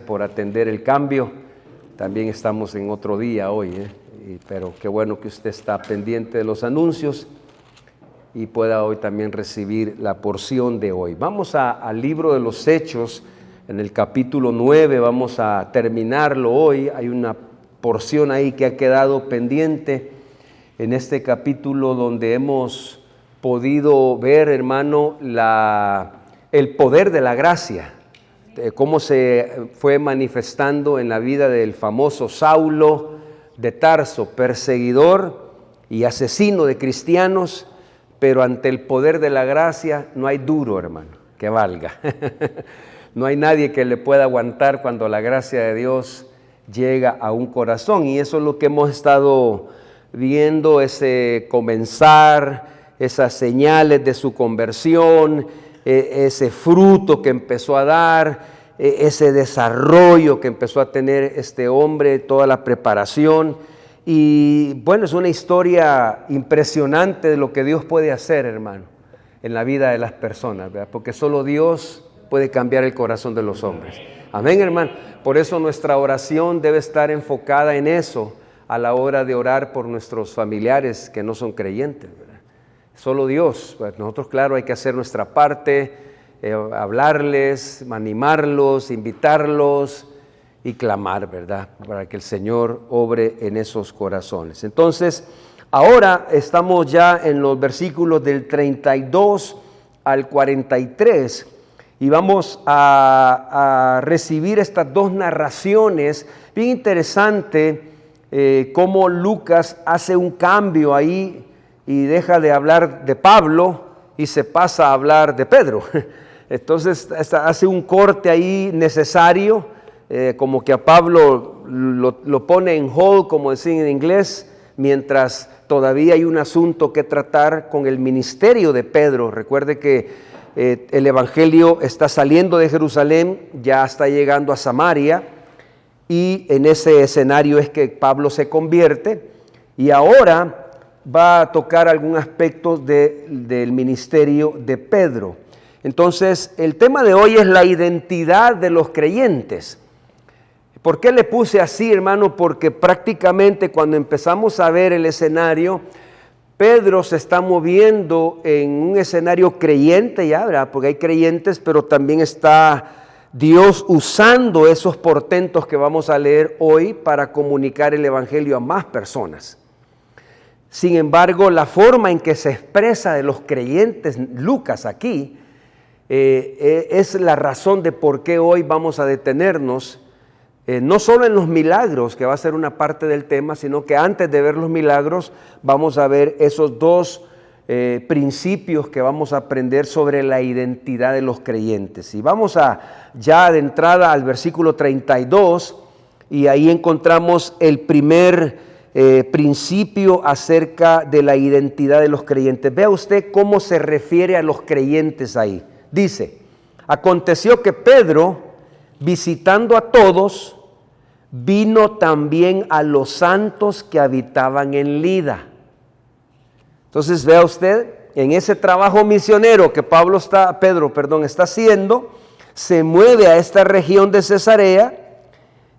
por atender el cambio. También estamos en otro día hoy, pero qué bueno que usted está pendiente de los anuncios y pueda hoy también recibir la porción de hoy. Vamos al libro de los Hechos, en el capítulo 9, vamos a terminarlo hoy. Hay una porción ahí que ha quedado pendiente en este capítulo donde hemos podido ver, hermano, el poder de la gracia. Cómo se fue manifestando en la vida del famoso Saulo de Tarso, perseguidor y asesino de cristianos, pero ante el poder de la gracia no hay duro, hermano, que valga. No hay nadie que le pueda aguantar cuando la gracia de Dios llega a un corazón, y eso es lo que hemos estado viendo, ese comenzar, esas señales de su conversión, ese fruto que empezó a dar, ese desarrollo que empezó a tener este hombre, toda la preparación. Y bueno, es una historia impresionante de lo que Dios puede hacer, hermano, en la vida de las personas, ¿verdad? Porque solo Dios puede cambiar el corazón de los hombres. Amén, hermano. Por eso nuestra oración debe estar enfocada en eso a la hora de orar por nuestros familiares que no son creyentes, ¿verdad? Solo Dios. Pues nosotros, claro, hay que hacer nuestra parte, hablarles, animarlos, invitarlos y clamar, ¿verdad? Para que el Señor obre en esos corazones. Entonces, ahora estamos ya en los versículos del 32 al 43 y vamos a recibir estas dos narraciones. Bien interesante cómo Lucas hace un cambio ahí y deja de hablar de Pablo y se pasa a hablar de Pedro. Entonces hace un corte ahí necesario, como que a Pablo lo pone en hold, como decían en inglés, mientras todavía hay un asunto que tratar con el ministerio de Pedro. Recuerde que el evangelio está saliendo de Jerusalén, ya está llegando a Samaria, y en ese escenario es que Pablo se convierte, y ahora va a tocar algún aspecto del ministerio de Pedro. Entonces, el tema de hoy es la identidad de los creyentes. ¿Por qué le puse así, hermano? Porque prácticamente cuando empezamos a ver el escenario, Pedro se está moviendo en un escenario creyente ya, ¿verdad? Porque hay creyentes, pero también está Dios usando esos portentos que vamos a leer hoy para comunicar el evangelio a más personas. Sin embargo, la forma en que se expresa de los creyentes Lucas aquí es la razón de por qué hoy vamos a detenernos, no solo en los milagros, que va a ser una parte del tema, sino que antes de ver los milagros vamos a ver esos dos principios que vamos a aprender sobre la identidad de los creyentes. Y vamos ya de entrada al versículo 32, y ahí encontramos el primer principio acerca de la identidad de los creyentes. Vea usted cómo se refiere a los creyentes ahí. Dice: aconteció que Pedro, visitando a todos, vino también a los santos que habitaban en Lida. Entonces vea usted, en ese trabajo misionero que Pedro está haciendo, se mueve a esta región de Cesarea,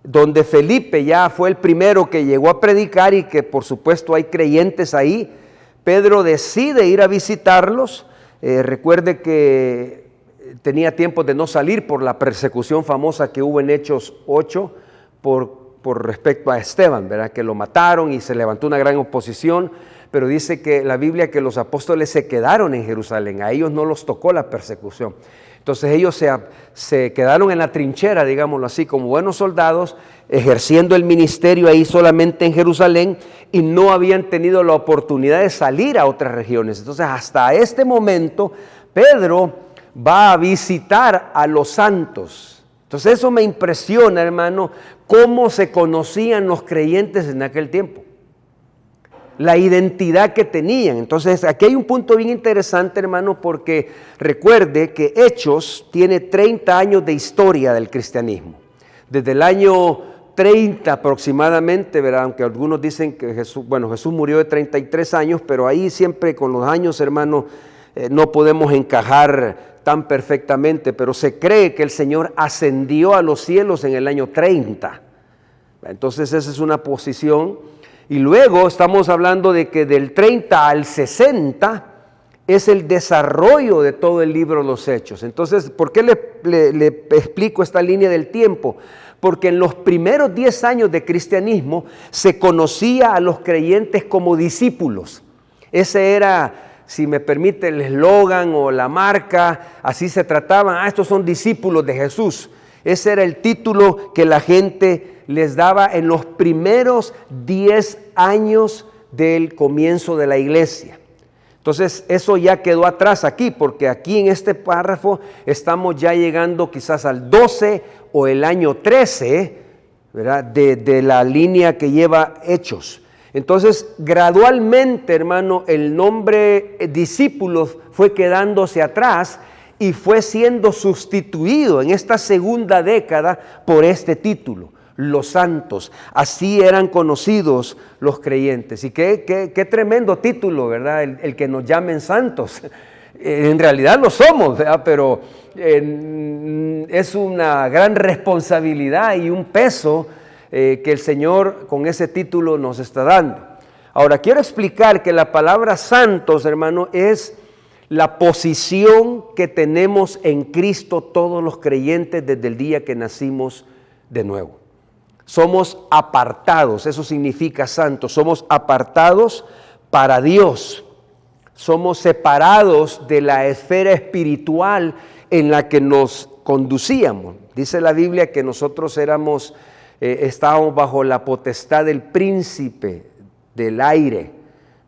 donde Felipe ya fue el primero que llegó a predicar y que por supuesto hay creyentes ahí. Pedro decide ir a visitarlos. Recuerde que tenía tiempo de no salir por la persecución famosa que hubo en Hechos 8 por respecto a Esteban, ¿verdad? Que lo mataron y se levantó una gran oposición, pero dice que la Biblia que los apóstoles se quedaron en Jerusalén, a ellos no los tocó la persecución. Entonces ellos se quedaron en la trinchera, digámoslo así, como buenos soldados, ejerciendo el ministerio ahí solamente en Jerusalén, y no habían tenido la oportunidad de salir a otras regiones. Entonces hasta este momento Pedro va a visitar a los santos. Entonces eso me impresiona, hermano, cómo se conocían los creyentes en aquel tiempo, la identidad que tenían. Entonces aquí hay un punto bien interesante, hermano, porque recuerde que Hechos tiene 30 años de historia del cristianismo. Desde el año 30 aproximadamente, ¿verdad? Aunque algunos dicen que Jesús murió de 33 años, pero ahí siempre con los años, hermano, no podemos encajar tan perfectamente, pero se cree que el Señor ascendió a los cielos en el año 30. Entonces esa es una posición. Y luego estamos hablando de que del 30 al 60 es el desarrollo de todo el libro de los Hechos. Entonces, ¿por qué le explico esta línea del tiempo? Porque en los primeros 10 años de cristianismo se conocía a los creyentes como discípulos. Ese era, si me permite, el eslogan o la marca, así se trataban. Estos son discípulos de Jesús. Ese era el título que la gente les daba en los primeros 10 años del comienzo de la iglesia. Entonces eso ya quedó atrás aquí, porque aquí en este párrafo estamos ya llegando quizás al 12 o el año 13, ¿verdad? De la línea que lleva Hechos. Entonces gradualmente, hermano, el nombre discípulos fue quedándose atrás y fue siendo sustituido en esta segunda década por este título, los santos. Así eran conocidos los creyentes. Y qué tremendo título, ¿verdad? El que nos llamen santos. En realidad lo somos, ¿verdad? Pero es una gran responsabilidad y un peso que el Señor con ese título nos está dando. Ahora, quiero explicar que la palabra santos, hermano, es la posición que tenemos en Cristo todos los creyentes desde el día que nacimos de nuevo. Somos apartados, eso significa santos, somos apartados para Dios. Somos separados de la esfera espiritual en la que nos conducíamos. Dice la Biblia que nosotros estábamos bajo la potestad del príncipe del aire,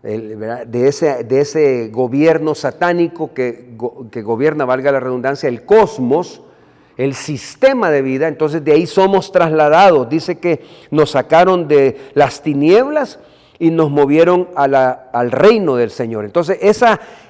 de ese gobierno satánico que gobierna, valga la redundancia, el cosmos, el sistema de vida. Entonces de ahí somos trasladados. Dice que nos sacaron de las tinieblas y nos movieron al reino del Señor. Entonces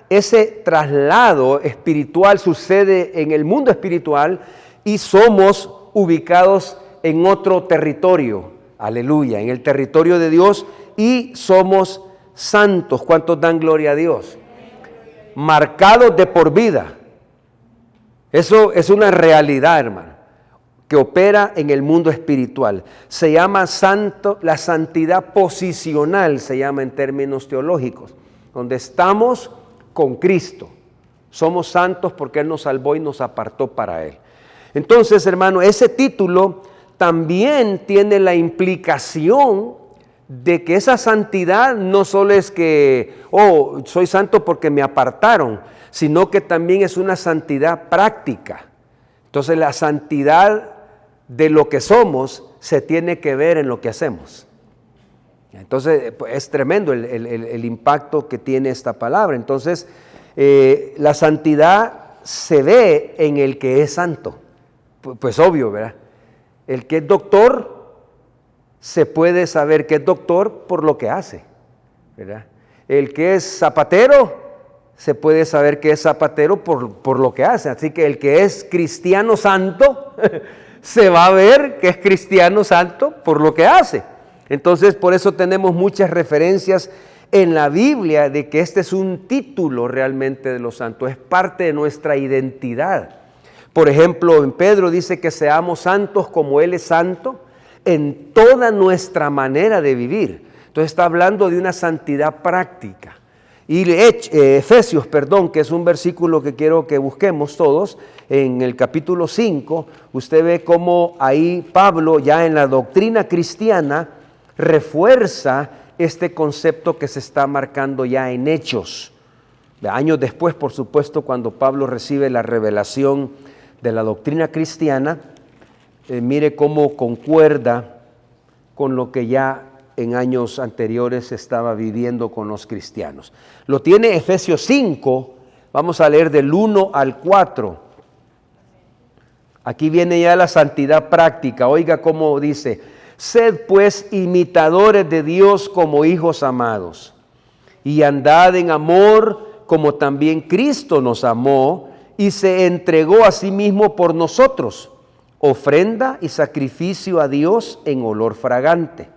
ese traslado espiritual sucede en el mundo espiritual y somos ubicados en otro territorio, aleluya, en el territorio de Dios, y somos santos. ¿Cuántos dan gloria a Dios? Marcados de por vida. Eso es una realidad, hermano, que opera en el mundo espiritual. Se llama santo, la santidad posicional, se llama en términos teológicos, donde estamos con Cristo. Somos santos porque Él nos salvó y nos apartó para Él. Entonces, hermano, ese título también tiene la implicación de que esa santidad no solo es que, soy santo porque me apartaron, sino que también es una santidad práctica. Entonces la santidad de lo que somos se tiene que ver en lo que hacemos. Entonces es tremendo el impacto que tiene esta palabra. Entonces la santidad se ve en el que es santo. Pues obvio, ¿verdad? El que es doctor se puede saber que es doctor por lo que hace, ¿verdad? El que es zapatero se puede saber que es zapatero por lo que hace. Así que el que es cristiano santo se va a ver que es cristiano santo por lo que hace. Entonces, por eso tenemos muchas referencias en la Biblia de que este es un título realmente de los santos, es parte de nuestra identidad. Por ejemplo, en Pedro dice que seamos santos como Él es santo en toda nuestra manera de vivir. Entonces está hablando de una santidad práctica. Y Efesios, que es un versículo que quiero que busquemos todos, en el capítulo 5, usted ve cómo ahí Pablo, ya en la doctrina cristiana, refuerza este concepto que se está marcando ya en Hechos. Años después, por supuesto, cuando Pablo recibe la revelación de la doctrina cristiana, mire cómo concuerda con lo que ya en años anteriores se estaba viviendo con los cristianos. Lo tiene Efesios 5, vamos a leer del 1 al 4. Aquí viene ya la santidad práctica. Oiga cómo dice: sed pues imitadores de Dios como hijos amados, y andad en amor como también Cristo nos amó y se entregó a sí mismo por nosotros, ofrenda y sacrificio a Dios en olor fragante.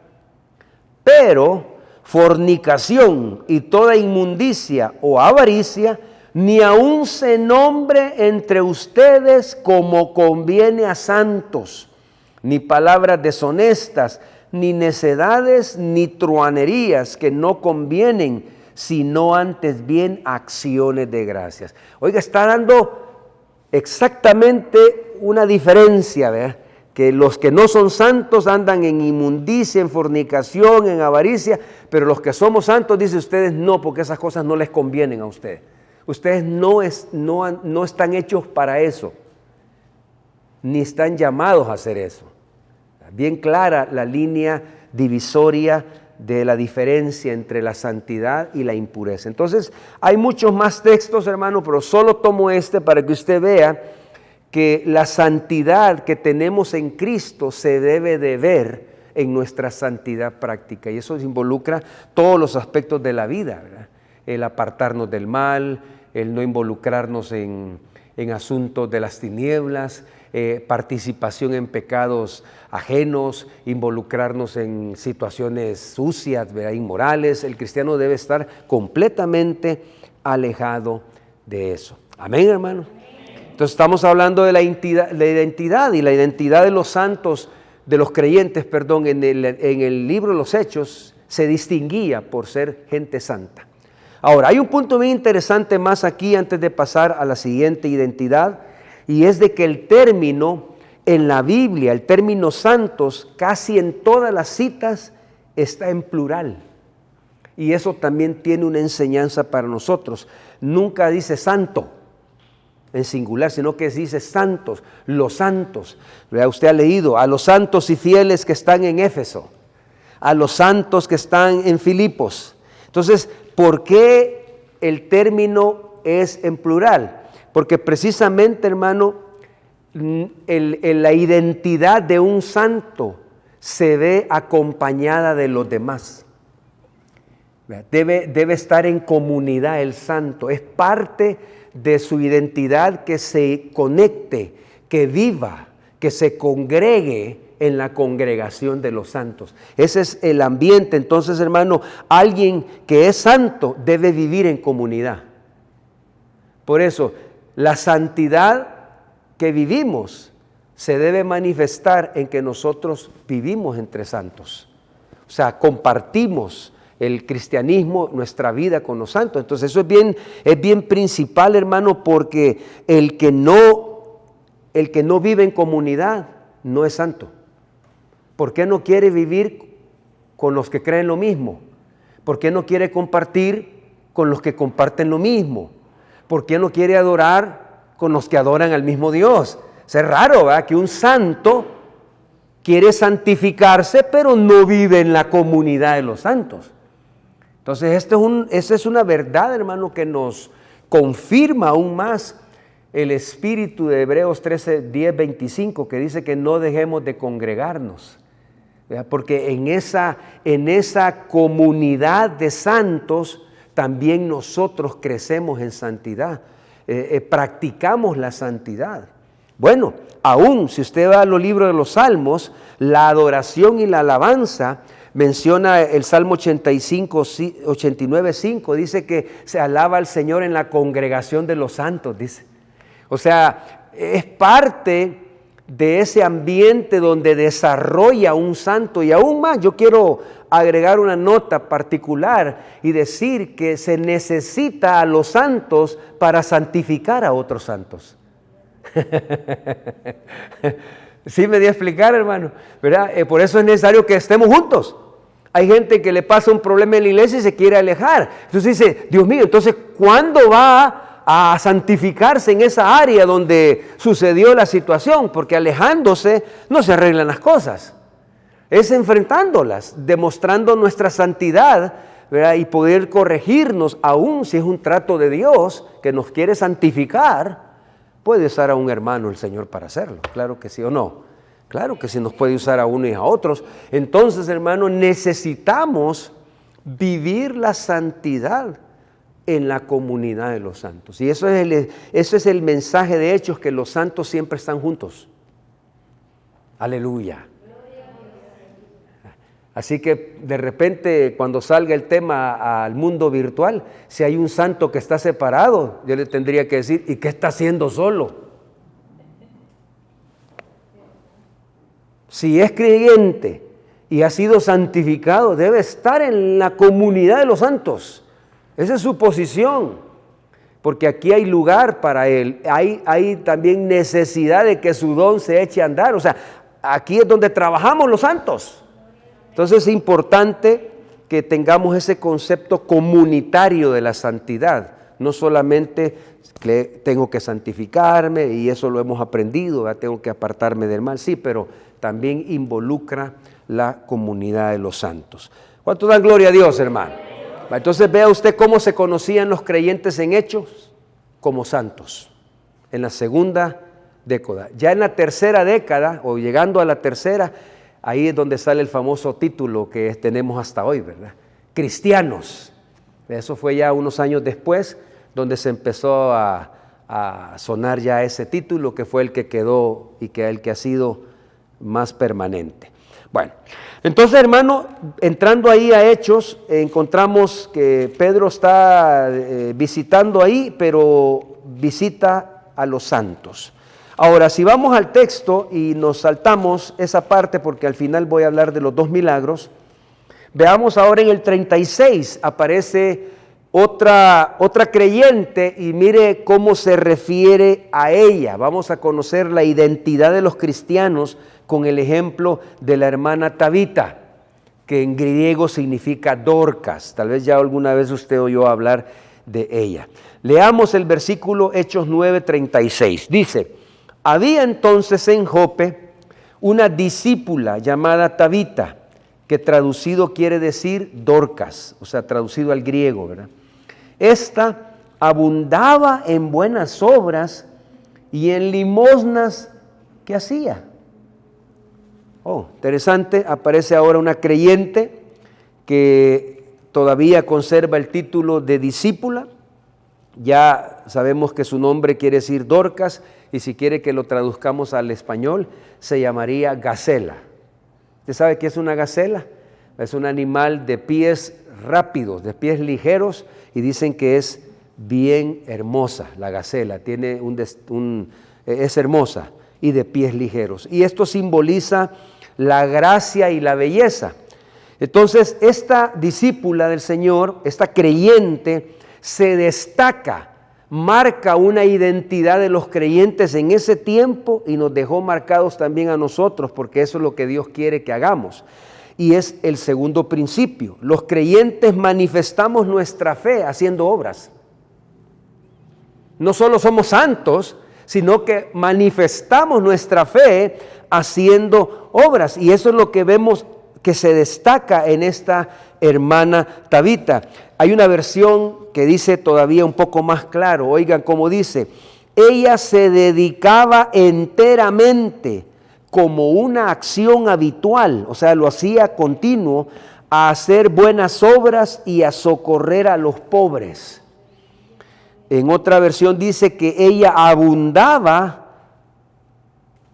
Pero fornicación y toda inmundicia o avaricia ni aun se nombre entre ustedes como conviene a santos, ni palabras deshonestas, ni necedades, ni truanerías que no convienen, sino antes bien acciones de gracias. Oiga, está dando exactamente una diferencia, ¿verdad? Que los que no son santos andan en inmundicia, en fornicación, en avaricia, pero los que somos santos, dice ustedes, no, porque esas cosas no les convienen a ustedes. Ustedes no están hechos para eso, ni están llamados a hacer eso. Bien clara la línea divisoria de la diferencia entre la santidad y la impureza. Entonces, hay muchos más textos, hermano, pero solo tomo este para que usted vea que la santidad que tenemos en Cristo se debe de ver en nuestra santidad práctica. Y eso involucra todos los aspectos de la vida, ¿verdad? El apartarnos del mal, el no involucrarnos en asuntos de las tinieblas, participación en pecados ajenos, involucrarnos en situaciones sucias, ¿verdad? Inmorales. El cristiano debe estar completamente alejado de eso. Amén, hermano. Entonces estamos hablando de la identidad y la identidad de los santos, de los creyentes, perdón, en el libro de los Hechos se distinguía por ser gente santa. Ahora, hay un punto bien interesante más aquí antes de pasar a la siguiente identidad, y es de que el término en la Biblia, el término santos, casi en todas las citas está en plural. Y eso también tiene una enseñanza para nosotros. Nunca dice santo en singular, sino que dice santos, los santos. Usted ha leído a los santos y fieles que están en Éfeso, a los santos que están en Filipos. Entonces, ¿por qué el término es en plural? Porque precisamente, hermano, la identidad de un santo se ve acompañada de los demás. Debe estar en comunidad el santo, es parte de su identidad que se conecte, que viva, que se congregue en la congregación de los santos. Ese es el ambiente. Entonces, hermano, alguien que es santo debe vivir en comunidad. Por eso, la santidad que vivimos se debe manifestar en que nosotros vivimos entre santos. O sea, compartimos el cristianismo, nuestra vida con los santos. Entonces eso es bien principal, hermano, porque el que no vive en comunidad no es santo. ¿Por qué no quiere vivir con los que creen lo mismo? ¿Por qué no quiere compartir con los que comparten lo mismo? ¿Por qué no quiere adorar con los que adoran al mismo Dios? Es raro, ¿verdad?, que un santo quiere santificarse, pero no vive en la comunidad de los santos. Entonces, esa es una verdad, hermano, que nos confirma aún más el espíritu de Hebreos 13, 10, 25, que dice que no dejemos de congregarnos, ¿verdad? Porque en esa comunidad de santos también nosotros crecemos en santidad, practicamos la santidad. Bueno, aún si usted va a los libros de los Salmos, la adoración y la alabanza, menciona el Salmo 89, 5, dice que se alaba al Señor en la congregación de los santos, dice. O sea, es parte de ese ambiente donde desarrolla un santo. Y aún más, yo quiero agregar una nota particular y decir que se necesita a los santos para santificar a otros santos. ¿Sí me di a explicar, hermano? ¿Verdad? Por eso es necesario que estemos juntos. Hay gente que le pasa un problema en la iglesia y se quiere alejar. Entonces dice, Dios mío, entonces, ¿cuándo va a santificarse en esa área donde sucedió la situación? Porque alejándose no se arreglan las cosas. Es enfrentándolas, demostrando nuestra santidad, ¿verdad? Y poder corregirnos, aún si es un trato de Dios que nos quiere santificar. Puede usar a un hermano el Señor para hacerlo, claro que sí o no. Claro que sí nos puede usar a uno y a otros. Entonces, hermano, necesitamos vivir la santidad en la comunidad de los santos. Y eso es el mensaje de Hechos, que los santos siempre están juntos. Aleluya. Así que de repente cuando salga el tema al mundo virtual, si hay un santo que está separado, yo le tendría que decir, ¿y qué está haciendo solo? Si es creyente y ha sido santificado, debe estar en la comunidad de los santos. Esa es su posición, porque aquí hay lugar para él. Hay también necesidad de que su don se eche a andar. O sea, aquí es donde trabajamos los santos. Entonces es importante que tengamos ese concepto comunitario de la santidad. No solamente tengo que santificarme, y eso lo hemos aprendido, ¿verdad? Tengo que apartarme del mal, sí, pero también involucra la comunidad de los santos. ¿Cuánto dan gloria a Dios, hermano? Entonces vea usted cómo se conocían los creyentes en Hechos, como santos, en la segunda década. Ya en la tercera década, o llegando a la tercera, ahí es donde sale el famoso título que tenemos hasta hoy, ¿verdad? Cristianos. Eso fue ya unos años después, donde se empezó a sonar ya ese título, que fue el que quedó y que el que ha sido más permanente. Bueno, entonces, hermano, entrando ahí a Hechos, encontramos que Pedro está visitando ahí, pero visita a los santos. Ahora, si vamos al texto y nos saltamos esa parte, porque al final voy a hablar de los 2 milagros, veamos ahora en el 36, aparece otra creyente y mire cómo se refiere a ella. Vamos a conocer la identidad de los cristianos con el ejemplo de la hermana Tabita, que en griego significa Dorcas. Tal vez ya alguna vez usted oyó hablar de ella. Leamos el versículo Hechos 9:36. Dice: había entonces en Jope una discípula llamada Tabita, que traducido quiere decir Dorcas, o sea, traducido al griego, ¿verdad? Esta abundaba en buenas obras y en limosnas que hacía. Oh, interesante, aparece ahora una creyente que todavía conserva el título de discípula. Ya sabemos que su nombre quiere decir Dorcas, y si quiere que lo traduzcamos al español, se llamaría gacela. ¿Usted sabe qué es una gacela? Es un animal de pies rápidos, de pies ligeros, y dicen que es bien hermosa la gacela, es hermosa y de pies ligeros. Y esto simboliza la gracia y la belleza. Entonces, esta discípula del Señor, esta creyente, se destaca, marca una identidad de los creyentes en ese tiempo y nos dejó marcados también a nosotros, porque eso es lo que Dios quiere que hagamos. Y es el segundo principio. Los creyentes manifestamos nuestra fe haciendo obras. No solo somos santos, sino que manifestamos nuestra fe haciendo obras. Y eso es lo que vemos que se destaca en esta hermana Tabita. Hay una versión que dice todavía un poco más claro. Oigan cómo dice: ella se dedicaba enteramente, como una acción habitual, o sea, lo hacía continuo, a hacer buenas obras y a socorrer a los pobres. En otra versión dice que ella abundaba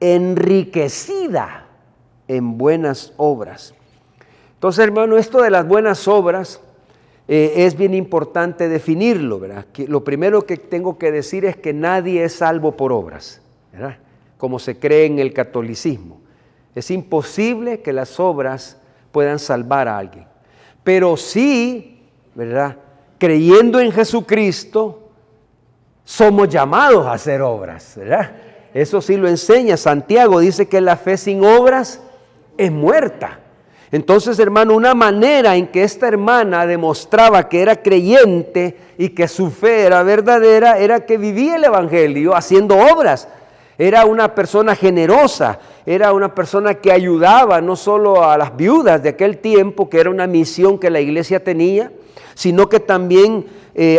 enriquecida en buenas obras. Entonces, hermano, esto de las buenas obras es bien importante definirlo, ¿verdad? Que lo primero que tengo que decir es que nadie es salvo por obras, ¿verdad? Como se cree en el catolicismo. Es imposible que las obras puedan salvar a alguien. Pero sí, ¿verdad? Creyendo en Jesucristo, somos llamados a hacer obras, ¿verdad? Eso sí lo enseña Santiago, dice que la fe sin obras es muerta. Entonces, hermano, una manera en que esta hermana demostraba que era creyente y que su fe era verdadera, era que vivía el evangelio haciendo obras. Era una persona generosa, era una persona que ayudaba no solo a las viudas de aquel tiempo, que era una misión que la iglesia tenía, sino que también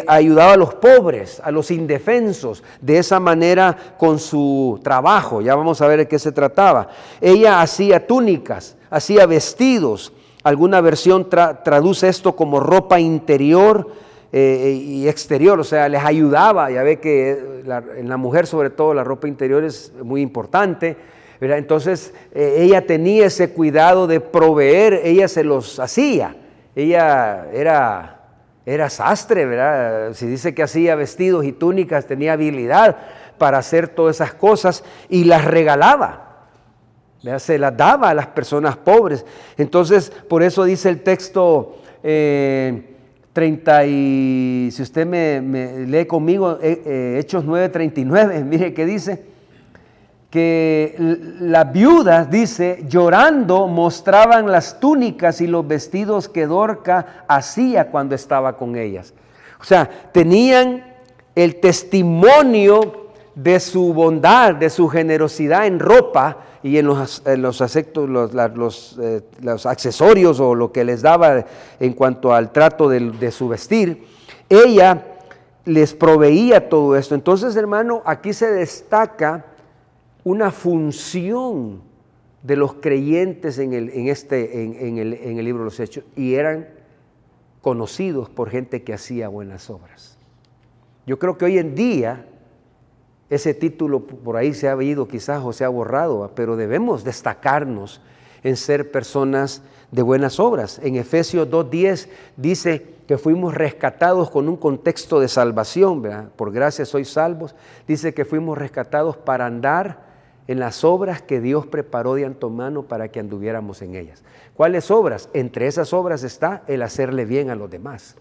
ayudaba a los pobres, a los indefensos, de esa manera con su trabajo. Ya vamos a ver de qué se trataba. Ella hacía túnicas, hacía vestidos. Alguna versión traduce esto como ropa interior y exterior, o sea, les ayudaba. Ya ve que en la mujer sobre todo la ropa interior es muy importante. ¿verdad? Entonces ella tenía ese cuidado de proveer, ella se los hacía. Ella era sastre, ¿verdad? Si dice que hacía vestidos y túnicas, tenía habilidad para hacer todas esas cosas y las regalaba, ¿verdad? Se las daba a las personas pobres. Entonces, por eso dice el texto 30 y si usted me lee conmigo, Hechos 9:39, mire que dice que las viudas, dice, llorando mostraban las túnicas y los vestidos que Dorca hacía cuando estaba con ellas. O sea, tenían el testimonio de su bondad, de su generosidad en ropa y en los accesorios o lo que les daba en cuanto al trato de su vestir. Ella les proveía todo esto. Entonces, hermano, aquí se destaca una función de los creyentes en el libro de los Hechos, y eran conocidos por gente que hacía buenas obras. Yo creo que hoy en día ese título por ahí se ha ido quizás o se ha borrado, pero debemos destacarnos en ser personas de buenas obras. En Efesios 2:10 dice que fuimos rescatados con un contexto de salvación, ¿verdad? Por gracia sois salvos. Dice que fuimos rescatados para andar en las obras que Dios preparó de antemano para que anduviéramos en ellas. ¿Cuáles obras? Entre esas obras está el hacerle bien a los demás,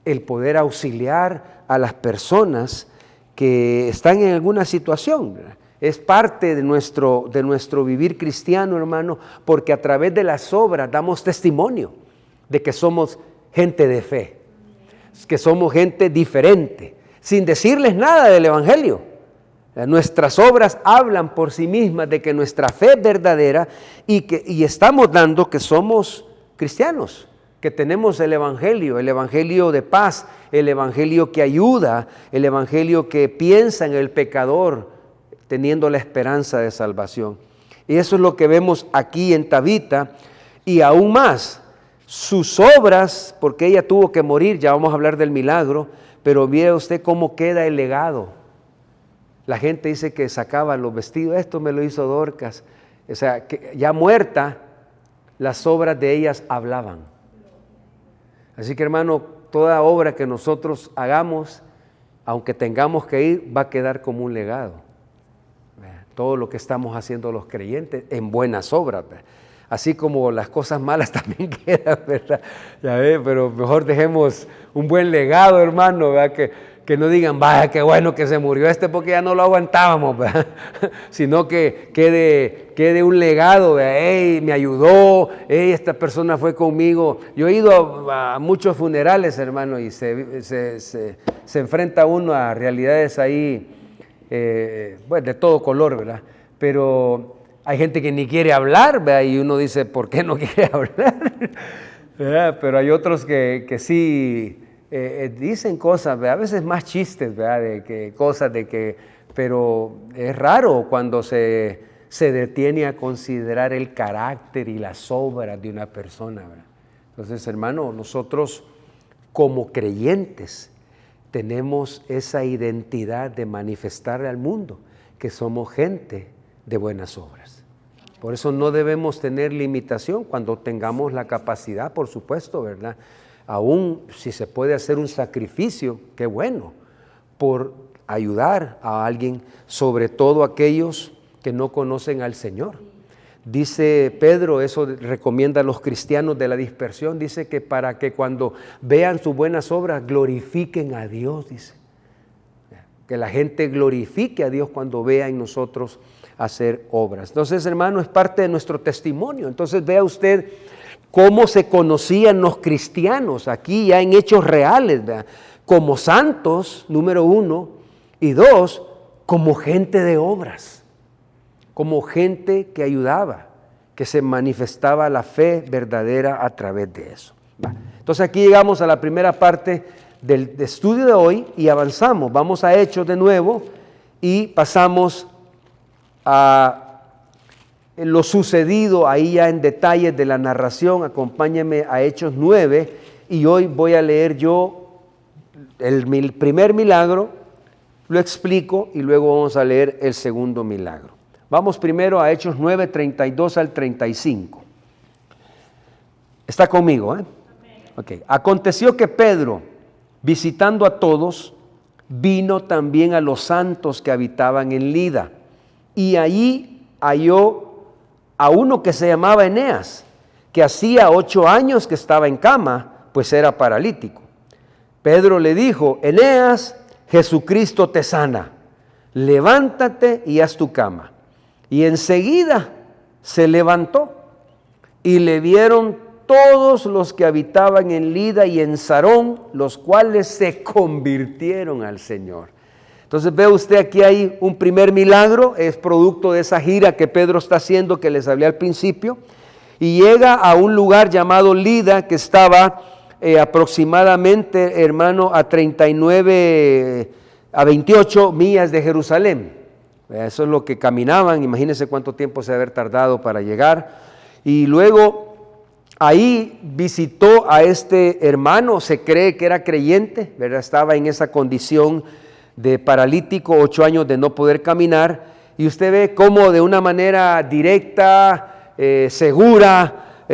el poder auxiliar a las personas que están en alguna situación, ¿verdad? Es parte de nuestro vivir cristiano, hermano, porque a través de las obras damos testimonio de que somos gente de fe, que somos gente diferente, sin decirles nada del Evangelio. Nuestras obras hablan por sí mismas de que nuestra fe es verdadera y estamos dando que somos cristianos, que tenemos el Evangelio de paz, el Evangelio que ayuda, el Evangelio que piensa en el pecador, teniendo la esperanza de salvación. Y eso es lo que vemos aquí en Tabita, y aún más, sus obras, porque ella tuvo que morir, ya vamos a hablar del milagro, pero vea usted cómo queda el legado. La gente dice que sacaba los vestidos, esto me lo hizo Dorcas. O sea, que ya muerta, las obras de ellas hablaban. Así que, hermano, toda obra que nosotros hagamos, aunque tengamos que ir, va a quedar como un legado. Todo lo que estamos haciendo los creyentes en buenas obras, ¿verdad? Así como las cosas malas también quedan, ¿verdad? Ya ve, pero mejor dejemos un buen legado, hermano, ¿verdad? Que no digan, vaya, qué bueno que se murió porque ya no lo aguantábamos, ¿verdad? Sino que quede un legado, ¿verdad? Hey, me ayudó, hey, esta persona fue conmigo. Yo he ido a muchos funerales, hermano, y se enfrenta uno a realidades ahí, bueno, de todo color, ¿verdad? Pero hay gente que ni quiere hablar, ¿verdad? Y uno dice, ¿por qué no quiere hablar? ¿Verdad? Pero hay otros que sí dicen cosas, ¿verdad? A veces más chistes, ¿verdad? Pero es raro cuando se detiene a considerar el carácter y las obras de una persona, ¿verdad? Entonces, hermano, nosotros como creyentes tenemos esa identidad de manifestarle al mundo que somos gente de buenas obras. Por eso no debemos tener limitación cuando tengamos la capacidad, por supuesto, ¿verdad? Aún si se puede hacer un sacrificio, qué bueno, por ayudar a alguien, sobre todo aquellos que no conocen al Señor. Dice Pedro, eso recomienda a los cristianos de la dispersión, dice que para que cuando vean sus buenas obras glorifiquen a Dios, dice. Que la gente glorifique a Dios cuando vea en nosotros hacer obras. Entonces, hermano, es parte de nuestro testimonio. Entonces, vea usted cómo se conocían los cristianos, aquí ya en hechos reales, ¿verdad? Como santos, número 1, y 2, como gente de obras, como gente que ayudaba, que se manifestaba la fe verdadera a través de eso. Entonces aquí llegamos a la primera parte del estudio de hoy y avanzamos. Vamos a Hechos de nuevo y pasamos a lo sucedido ahí ya en detalles de la narración. Acompáñenme a Hechos 9 y hoy voy a leer yo el primer milagro, lo explico y luego vamos a leer el segundo milagro. Vamos primero a Hechos 9, 32 al 35. ¿Está conmigo? Okay. Aconteció que Pedro, visitando a todos, vino también a los santos que habitaban en Lida, y allí halló a uno que se llamaba Eneas, que hacía 8 años que estaba en cama, pues era paralítico. Pedro le dijo: Eneas, Jesucristo te sana, levántate y haz tu cama. Y enseguida se levantó, y le vieron todos los que habitaban en Lida y en Sarón, los cuales se convirtieron al Señor. Entonces ve usted, aquí hay un primer milagro, es producto de esa gira que Pedro está haciendo, que les hablé al principio, y llega a un lugar llamado Lida, que estaba aproximadamente, hermano, a 28 millas de Jerusalén. Eso es lo que caminaban, imagínense cuánto tiempo se debe haber tardado para llegar. Y luego ahí visitó a este hermano, se cree que era creyente, ¿verdad? Estaba en esa condición de paralítico, 8 años de no poder caminar, y usted ve cómo de una manera directa, segura,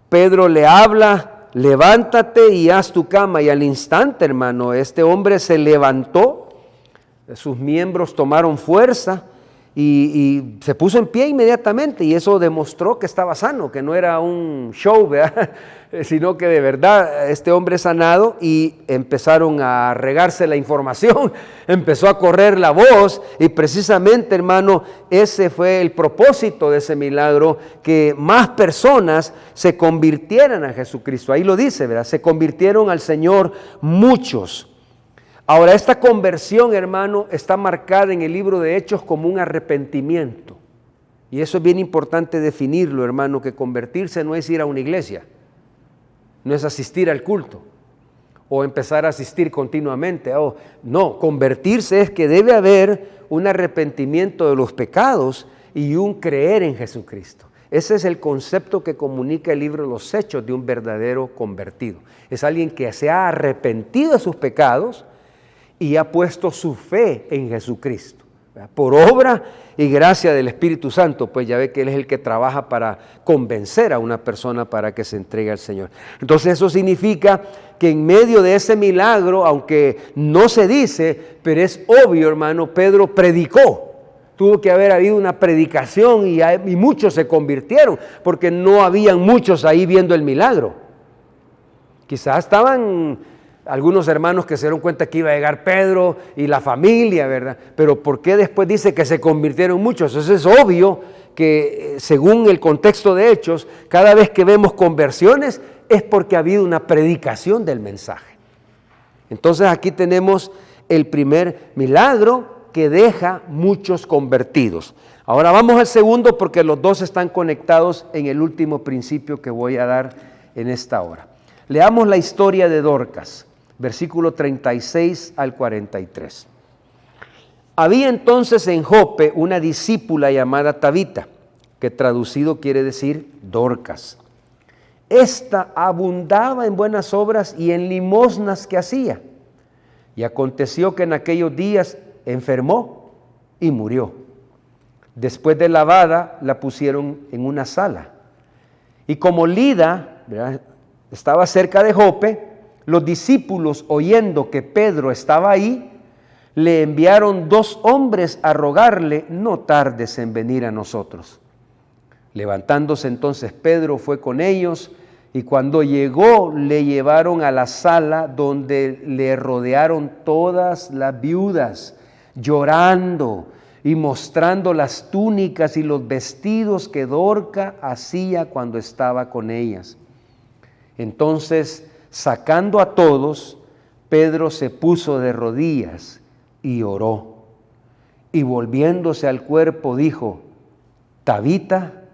Pedro le habla: levántate y haz tu cama. Y al instante, hermano, este hombre se levantó, sus miembros tomaron fuerza y se puso en pie inmediatamente, y eso demostró que estaba sano, que no era un show, ¿verdad? Sino que de verdad este hombre es sanado. Y empezaron a regarse la información, empezó a correr la voz, y precisamente, hermano, ese fue el propósito de ese milagro, que más personas se convirtieran a Jesucristo. Ahí lo dice, ¿verdad? Se convirtieron al Señor muchos. Ahora, esta conversión, hermano, está marcada en el libro de Hechos como un arrepentimiento. Y eso es bien importante definirlo, hermano, que convertirse no es ir a una iglesia, no es asistir al culto o empezar a asistir continuamente. No, convertirse es que debe haber un arrepentimiento de los pecados y un creer en Jesucristo. Ese es el concepto que comunica el libro de los Hechos de un verdadero convertido. Es alguien que se ha arrepentido de sus pecados y ha puesto su fe en Jesucristo, ¿verdad? Por obra y gracia del Espíritu Santo, pues ya ve que Él es el que trabaja para convencer a una persona para que se entregue al Señor. Entonces eso significa que en medio de ese milagro, aunque no se dice, pero es obvio, hermano, Pedro predicó. Tuvo que haber habido una predicación y muchos se convirtieron, porque no habían muchos ahí viendo el milagro. Quizás estaban algunos hermanos que se dieron cuenta que iba a llegar Pedro y la familia, ¿verdad? Pero ¿por qué después dice que se convirtieron muchos? Eso es obvio que según el contexto de Hechos, cada vez que vemos conversiones es porque ha habido una predicación del mensaje. Entonces aquí tenemos el primer milagro que deja muchos convertidos. Ahora vamos al segundo, porque los dos están conectados en el último principio que voy a dar en esta hora. Leamos la historia de Dorcas, versículo 36 al 43. Había entonces en Jope una discípula llamada Tabita, que traducido quiere decir Dorcas. Esta abundaba en buenas obras y en limosnas que hacía. Y aconteció que en aquellos días enfermó y murió. Después de lavada, la pusieron en una sala. Y como Lida, ¿verdad?, estaba cerca de Jope, los discípulos, oyendo que Pedro estaba ahí, le enviaron 2 hombres a rogarle: no tardes en venir a nosotros. Levantándose entonces Pedro fue con ellos, y cuando llegó le llevaron a la sala donde le rodearon todas las viudas, llorando y mostrando las túnicas y los vestidos que Dorcas hacía cuando estaba con ellas. Entonces, sacando a todos, Pedro se puso de rodillas y oró. Y volviéndose al cuerpo dijo: Tabita,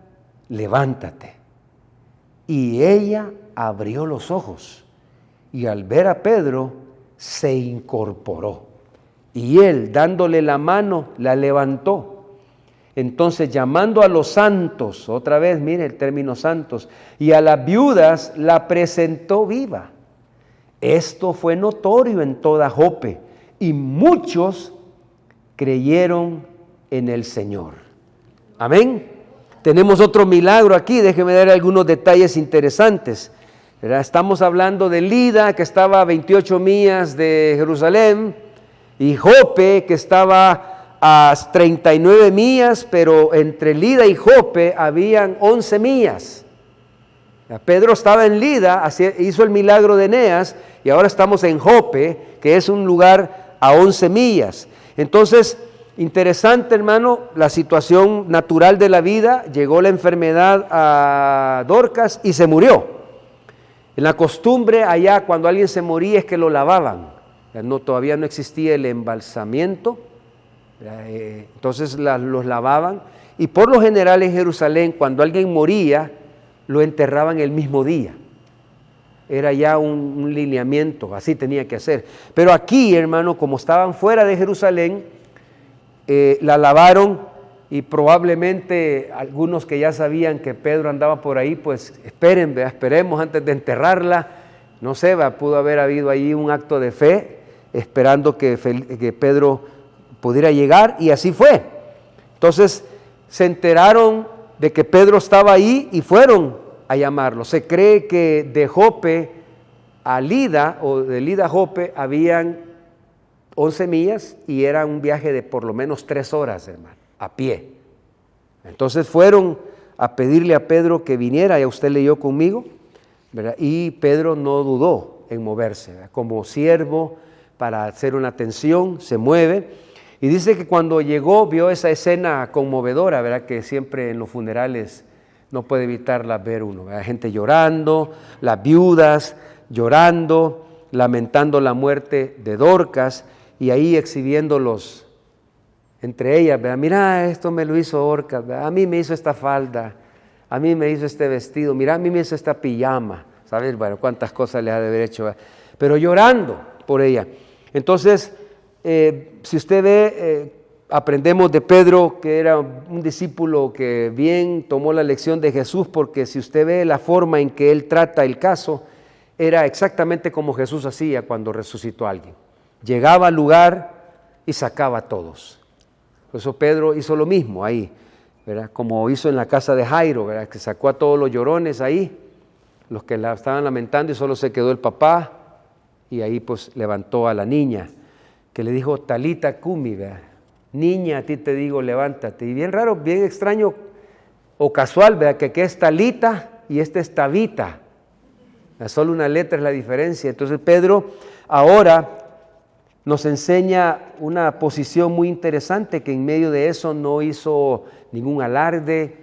levántate. Y ella abrió los ojos, y al ver a Pedro se incorporó. Y él, dándole la mano, la levantó. Entonces, llamando a los santos, otra vez, mire el término santos, y a las viudas, la presentó viva. Esto fue notorio en toda Jope, y muchos creyeron en el Señor. Amén. Tenemos otro milagro aquí, déjeme dar algunos detalles interesantes, ¿verdad? Estamos hablando de Lida, que estaba a 28 millas de Jerusalén, y Jope, que estaba a 39 millas, pero entre Lida y Jope habían 11 millas. Pedro estaba en Lida, hizo el milagro de Eneas, y ahora estamos en Jope, que es un lugar a 11 millas. Entonces, interesante, hermano, la situación natural de la vida. Llegó la enfermedad a Dorcas y se murió. En la costumbre allá, cuando alguien se moría, es que lo lavaban. Todavía no existía el embalsamiento, entonces los lavaban. Y por lo general en Jerusalén, cuando alguien moría, lo enterraban el mismo día. Era ya un lineamiento, así tenía que hacer. Pero aquí, hermano, como estaban fuera de Jerusalén, la lavaron, y probablemente algunos que ya sabían que Pedro andaba por ahí, pues esperemos antes de enterrarla. No sé, pudo haber habido ahí un acto de fe, esperando que Pedro pudiera llegar, y así fue. Entonces se enteraron de que Pedro estaba ahí y fueron a llamarlo. Se cree que de Jope a Lida, o de Lida a Jope, habían 11 millas, y era un viaje de por lo menos 3 horas, hermano, a pie. Entonces fueron a pedirle a Pedro que viniera, ya usted leyó conmigo, ¿verdad? Y Pedro no dudó en moverse, ¿verdad? Como siervo para hacer una atención, se mueve. Y dice que cuando llegó vio esa escena conmovedora, ¿verdad? Que siempre en los funerales no puede evitarla ver uno, ¿verdad? Gente llorando, las viudas llorando, lamentando la muerte de Dorcas, y ahí exhibiéndolos entre ellas, ¿verdad? Mira, esto me lo hizo Dorcas, ¿verdad? A mí me hizo esta falda, a mí me hizo este vestido, mira, a mí me hizo esta pijama, ¿sabes? Bueno, cuántas cosas le ha de haber hecho, ¿verdad? Pero llorando por ella. Entonces, si usted ve, aprendemos de Pedro, que era un discípulo que bien tomó la lección de Jesús, porque si usted ve la forma en que él trata el caso, era exactamente como Jesús hacía cuando resucitó a alguien. Llegaba al lugar y sacaba a todos. Por eso Pedro hizo lo mismo ahí, ¿verdad? Como hizo en la casa de Jairo, ¿verdad? Que sacó a todos los llorones ahí, los que la estaban lamentando, y solo se quedó el papá, y ahí pues levantó a la niña, que le dijo Talita Cumi, ¿verdad? Niña, a ti te digo, levántate. Y bien raro, bien extraño o casual, ¿verdad? Que es Talita y este es Tabita. Solo una letra es la diferencia. Entonces Pedro ahora nos enseña una posición muy interesante, que en medio de eso no hizo ningún alarde,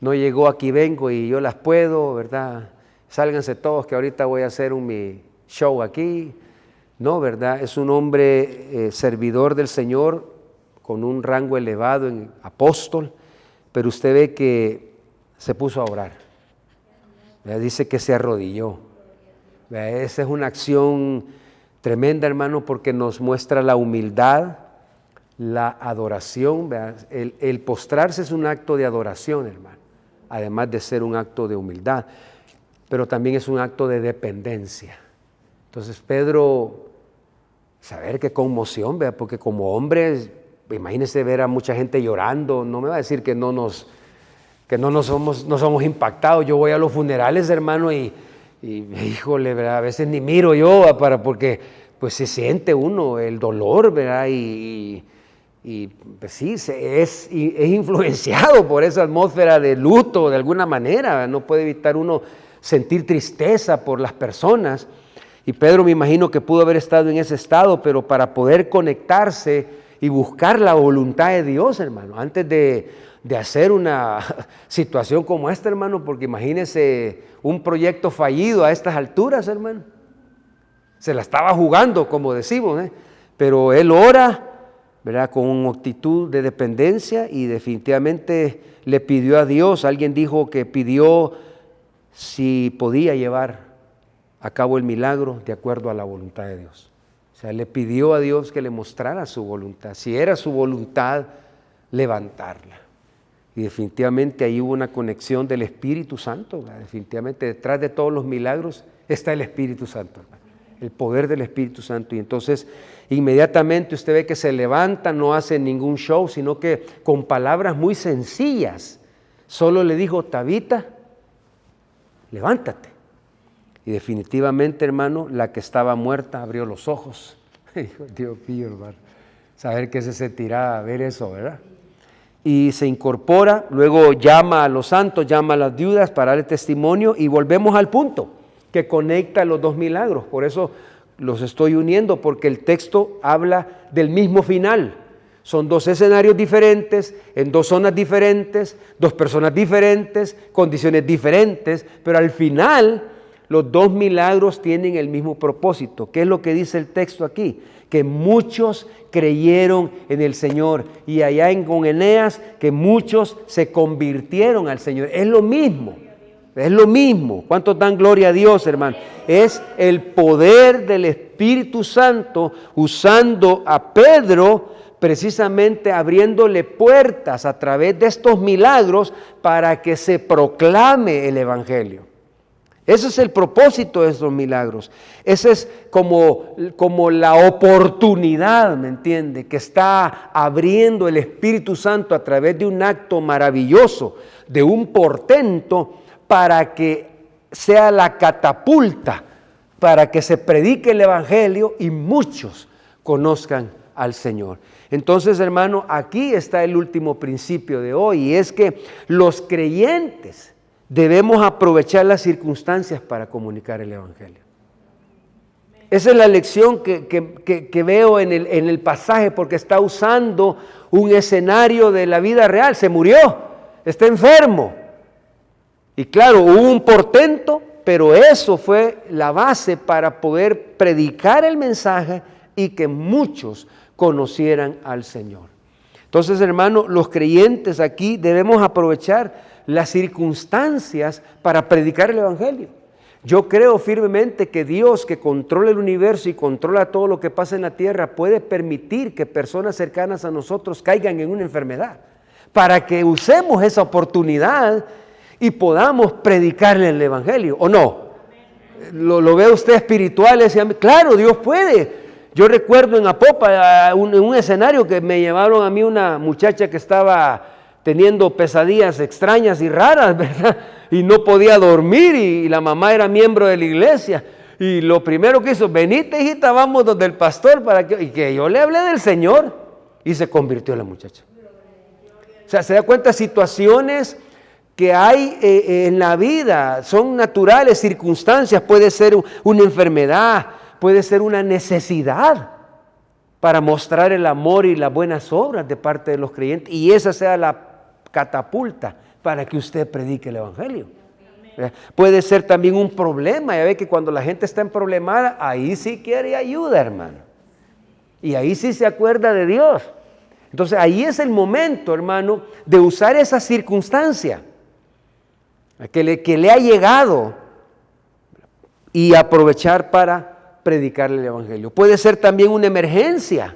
no llegó aquí vengo y yo las puedo, ¿verdad? Sálganse todos que ahorita voy a hacer mi show aquí. No, ¿verdad? Es un hombre servidor del Señor, con un rango elevado en apóstol, pero usted ve que se puso a orar. Dice que se arrodilló. Esa es una acción tremenda, hermano, porque nos muestra la humildad, la adoración. El postrarse es un acto de adoración, hermano, además de ser un acto de humildad, pero también es un acto de dependencia. Entonces Pedro, saber qué conmoción, ¿verdad? Porque como hombre, imagínese ver a mucha gente llorando, no me va a decir que no somos impactados. Yo voy a los funerales, hermano, y híjole, ¿verdad? A veces ni miro yo, porque pues se siente uno el dolor, ¿verdad? Y pues sí, es influenciado por esa atmósfera de luto de alguna manera, ¿verdad? No puede evitar uno sentir tristeza por las personas. Y Pedro, me imagino que pudo haber estado en ese estado, pero para poder conectarse y buscar la voluntad de Dios, hermano, antes de hacer una situación como esta, hermano, porque imagínese un proyecto fallido a estas alturas, hermano. Se la estaba jugando, como decimos, pero él ora, ¿verdad? Con una actitud de dependencia, y definitivamente le pidió a Dios. Alguien dijo que pidió si podía llevar a cabo el milagro de acuerdo a la voluntad de Dios. O sea, le pidió a Dios que le mostrara su voluntad, si era su voluntad levantarla. Y definitivamente ahí hubo una conexión del Espíritu Santo, ¿verdad? Definitivamente detrás de todos los milagros está el Espíritu Santo, ¿verdad? el poder del Espíritu Santo. Y entonces inmediatamente usted ve que se levanta, no hace ningún show, sino que con palabras muy sencillas, solo le dijo: Tabita, levántate. Y definitivamente, hermano, la que estaba muerta abrió los ojos. Dios mío, hermano, saber que se tiraba a ver eso, ¿verdad? Y se incorpora, luego llama a los santos, llama a las viudas para darle testimonio, y volvemos al punto que conecta los dos milagros. Por eso los estoy uniendo, porque el texto habla del mismo final. Son dos escenarios diferentes, en dos zonas diferentes, dos personas diferentes, condiciones diferentes, pero al final los dos milagros tienen el mismo propósito. ¿Qué es lo que dice el texto aquí? Que muchos creyeron en el Señor, y allá con Eneas, que muchos se convirtieron al Señor. Es lo mismo, es lo mismo. ¿Cuántos dan gloria a Dios, hermano? Es el poder del Espíritu Santo usando a Pedro, precisamente abriéndole puertas a través de estos milagros para que se proclame el Evangelio. Ese es el propósito de estos milagros. Ese es como la oportunidad, ¿me entiende?, que está abriendo el Espíritu Santo a través de un acto maravilloso, de un portento, para que sea la catapulta, para que se predique el Evangelio y muchos conozcan al Señor. Entonces, hermano, aquí está el último principio de hoy, y es que los creyentes debemos aprovechar las circunstancias para comunicar el Evangelio. Esa es la lección que veo en el pasaje, porque está usando un escenario de la vida real. Se murió, está enfermo. Y claro, hubo un portento, pero eso fue la base para poder predicar el mensaje y que muchos conocieran al Señor. Entonces, hermano, los creyentes aquí debemos aprovechar las circunstancias para predicar el Evangelio. Yo creo firmemente que Dios, que controla el universo y controla todo lo que pasa en la tierra, puede permitir que personas cercanas a nosotros caigan en una enfermedad, para que usemos esa oportunidad y podamos predicarle el Evangelio, ¿o no? ¿Lo ve usted espiritual? Claro, Dios puede. Yo recuerdo en Apopa, en un escenario, que me llevaron a mí una muchacha que estaba teniendo pesadillas extrañas y raras, ¿verdad? Y no podía dormir, y la mamá era miembro de la iglesia. Y lo primero que hizo: venite, hijita, vamos donde el pastor, y que yo le hablé del Señor, y se convirtió la muchacha. O sea, se da cuenta, situaciones que hay en la vida, son naturales, circunstancias, puede ser una enfermedad, puede ser una necesidad para mostrar el amor y las buenas obras de parte de los creyentes, y esa sea la catapulta para que usted predique el Evangelio. Puede ser también un problema. Ya ve que cuando la gente está en problemada, ahí sí quiere ayuda, hermano, y ahí sí se acuerda de Dios. Entonces ahí es el momento, hermano, de usar esa circunstancia que le ha llegado y aprovechar para predicarle el Evangelio. Puede ser también una emergencia.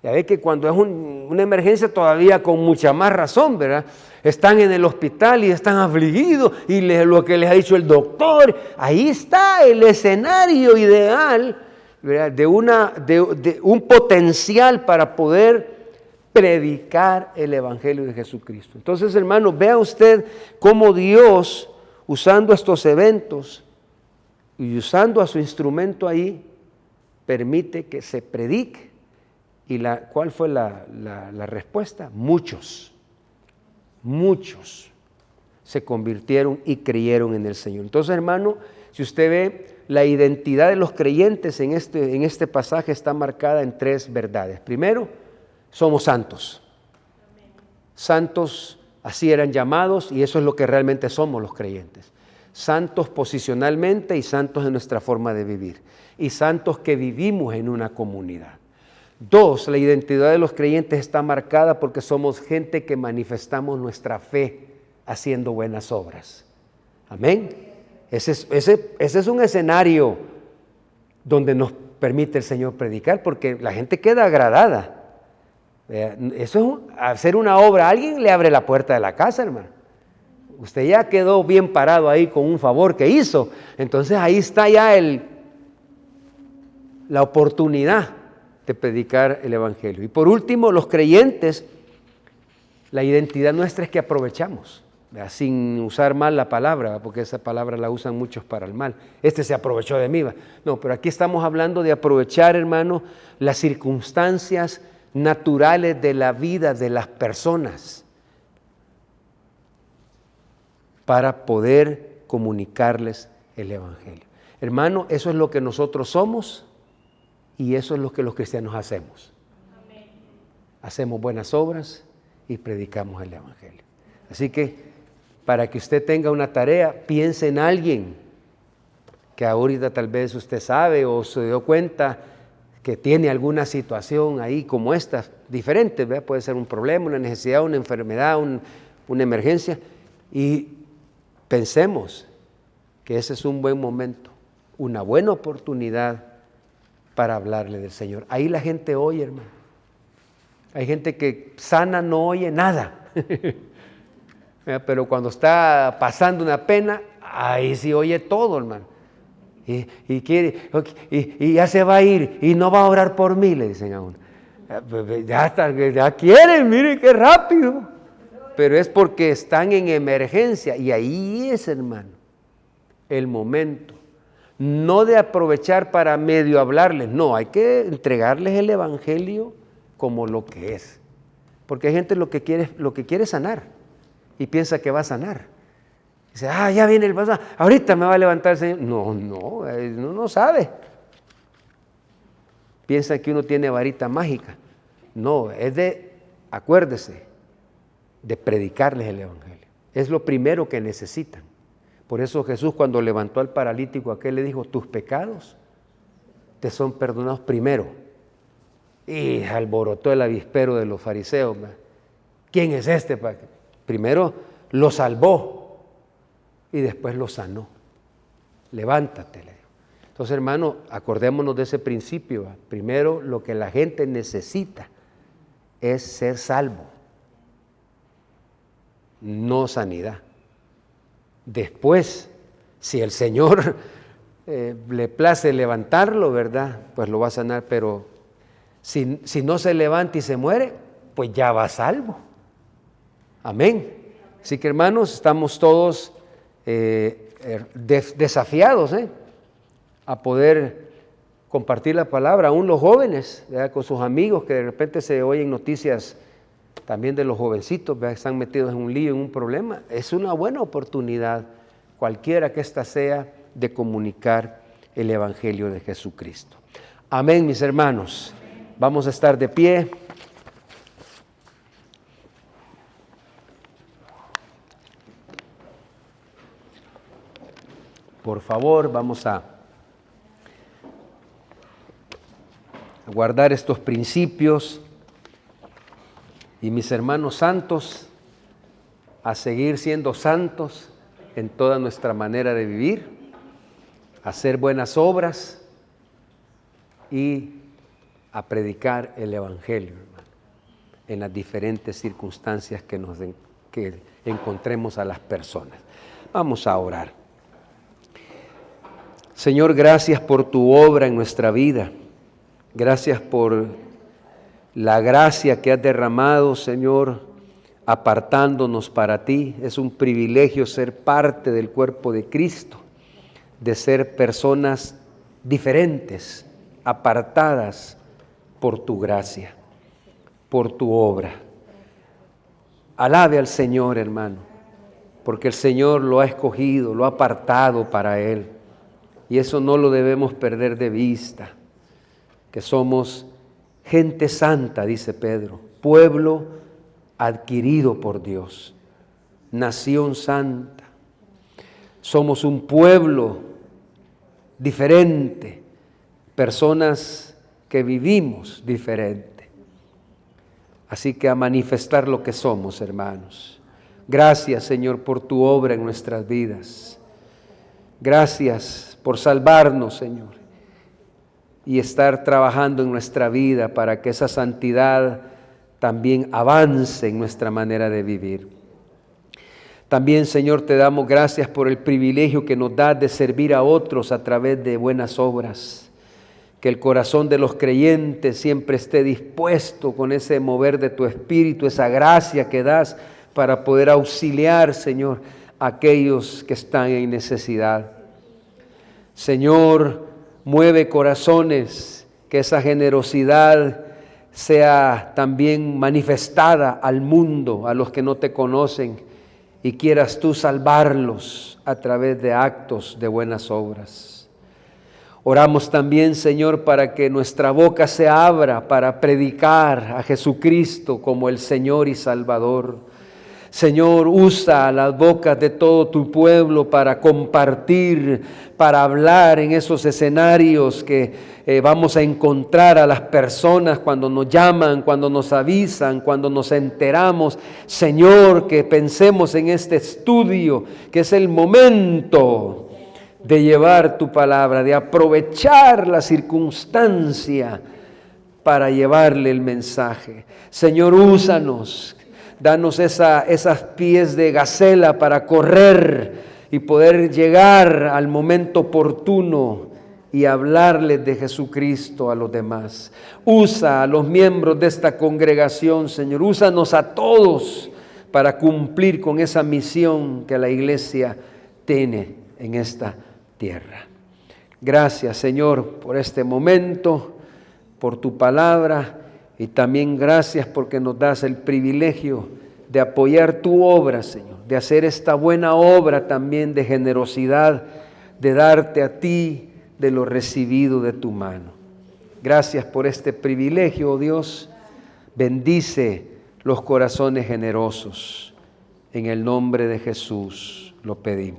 Ya ve que cuando es una emergencia, todavía con mucha más razón, ¿verdad? Están en el hospital y están afligidos, y lo que les ha dicho el doctor, ahí está el escenario ideal, ¿verdad?, de un potencial para poder predicar el Evangelio de Jesucristo. Entonces, hermano, vea usted cómo Dios, usando estos eventos y usando a su instrumento ahí, permite que se predique. ¿Y cuál fue la respuesta? Muchos se convirtieron y creyeron en el Señor. Entonces, hermano, si usted ve, la identidad de los creyentes en este pasaje está marcada en tres verdades. Primero, somos santos. Santos, así eran llamados, y eso es lo que realmente somos los creyentes. Santos posicionalmente y santos en nuestra forma de vivir. Y santos que vivimos en una comunidad. Dos, la identidad de los creyentes está marcada porque somos gente que manifestamos nuestra fe haciendo buenas obras. Amén. Ese es un escenario donde nos permite el Señor predicar, porque la gente queda agradada. Eso es hacer una obra. Alguien le abre la puerta de la casa, hermano. Usted ya quedó bien parado ahí con un favor que hizo. Entonces ahí está ya la oportunidad de predicar el Evangelio. Y por último, los creyentes, la identidad nuestra es que aprovechamos, ¿verdad? Sin usar mal la palabra, porque esa palabra la usan muchos para el mal. Este se aprovechó de mí. No, pero aquí estamos hablando de aprovechar, hermano, las circunstancias naturales de la vida de las personas para poder comunicarles el Evangelio. Hermano, eso es lo que nosotros somos y eso es lo que los cristianos hacemos. Amén. Hacemos buenas obras y predicamos el Evangelio. Así que para que usted tenga una tarea, piense en alguien que ahorita tal vez usted sabe o se dio cuenta que tiene alguna situación ahí como esta, diferente, ¿verdad? Puede ser un problema, una necesidad, una enfermedad, una emergencia, y pensemos que ese es un buen momento, una buena oportunidad para hablarle del Señor. Ahí la gente oye, hermano. Hay gente que sana no oye nada, pero cuando está pasando una pena, ahí sí oye todo, hermano. Y ya se va a ir y no va a orar por mí, le dicen a uno. Ya quieren, miren qué rápido. Pero es porque están en emergencia y ahí es, hermano, el momento. No de aprovechar para medio hablarles, no, hay que entregarles el Evangelio como lo que es. Porque hay gente lo que quiere es sanar y piensa que va a sanar. Dice, ya viene el pastor, ahorita me va a levantar el Señor. No sabe. Piensa que uno tiene varita mágica. No, es acuérdese, de predicarles el Evangelio. Es lo primero que necesitan. Por eso Jesús, cuando levantó al paralítico aquel, le dijo, tus pecados te son perdonados primero. Y alborotó el avispero de los fariseos. ¿Quién es este? Primero lo salvó y después lo sanó. Levántate, le dijo. Entonces, hermano, acordémonos de ese principio. Primero, lo que la gente necesita es ser salvo, no sanidad. Después, si el Señor le place levantarlo, ¿verdad? Pues lo va a sanar, pero si no se levanta y se muere, pues ya va salvo. Amén. Así que, hermanos, estamos todos desafiados a poder compartir la palabra, aún los jóvenes, ¿verdad? Con sus amigos, que de repente se oyen noticias también de los jovencitos, ¿verdad? Que están metidos en un lío, en un problema. Es una buena oportunidad, cualquiera que ésta sea, de comunicar el Evangelio de Jesucristo. Amén, mis hermanos. Vamos a estar de pie. Por favor, vamos a guardar estos principios y, mis hermanos santos, a seguir siendo santos en toda nuestra manera de vivir, a hacer buenas obras y a predicar el Evangelio, hermano, en las diferentes circunstancias que encontremos a las personas. Vamos a orar. Señor, gracias por tu obra en nuestra vida. Gracias por la gracia que has derramado, Señor, apartándonos para ti. Es un privilegio ser parte del cuerpo de Cristo, de ser personas diferentes, apartadas por tu gracia, por tu obra. Alabe al Señor, hermano, porque el Señor lo ha escogido, lo ha apartado para Él. Y eso no lo debemos perder de vista, que somos gente santa, dice Pedro, pueblo adquirido por Dios, nación santa. Somos un pueblo diferente, personas que vivimos diferente. Así que a manifestar lo que somos, hermanos. Gracias, Señor, por tu obra en nuestras vidas. Gracias por salvarnos, Señor, y estar trabajando en nuestra vida para que esa santidad también avance en nuestra manera de vivir. También, Señor, te damos gracias por el privilegio que nos das de servir a otros a través de buenas obras. Que el corazón de los creyentes siempre esté dispuesto con ese mover de tu espíritu, esa gracia que das para poder auxiliar, Señor, a aquellos que están en necesidad. Señor, mueve corazones, que esa generosidad sea también manifestada al mundo, a los que no te conocen, y quieras tú salvarlos a través de actos de buenas obras. Oramos también, Señor, para que nuestra boca se abra para predicar a Jesucristo como el Señor y Salvador. Señor, usa las bocas de todo tu pueblo para compartir, para hablar en esos escenarios que vamos a encontrar a las personas cuando nos llaman, cuando nos avisan, cuando nos enteramos. Señor, que pensemos en este estudio, que es el momento de llevar tu palabra, de aprovechar la circunstancia para llevarle el mensaje. Señor, úsanos, danos esas pies de gacela para correr y poder llegar al momento oportuno y hablarles de Jesucristo a los demás. Usa a los miembros de esta congregación, Señor, úsanos a todos para cumplir con esa misión que la iglesia tiene en esta tierra. Gracias, Señor, por este momento, por tu palabra, y también gracias porque nos das el privilegio de apoyar tu obra, Señor, de hacer esta buena obra también de generosidad, de darte a ti de lo recibido de tu mano. Gracias por este privilegio, oh Dios. Bendice los corazones generosos. En el nombre de Jesús lo pedimos.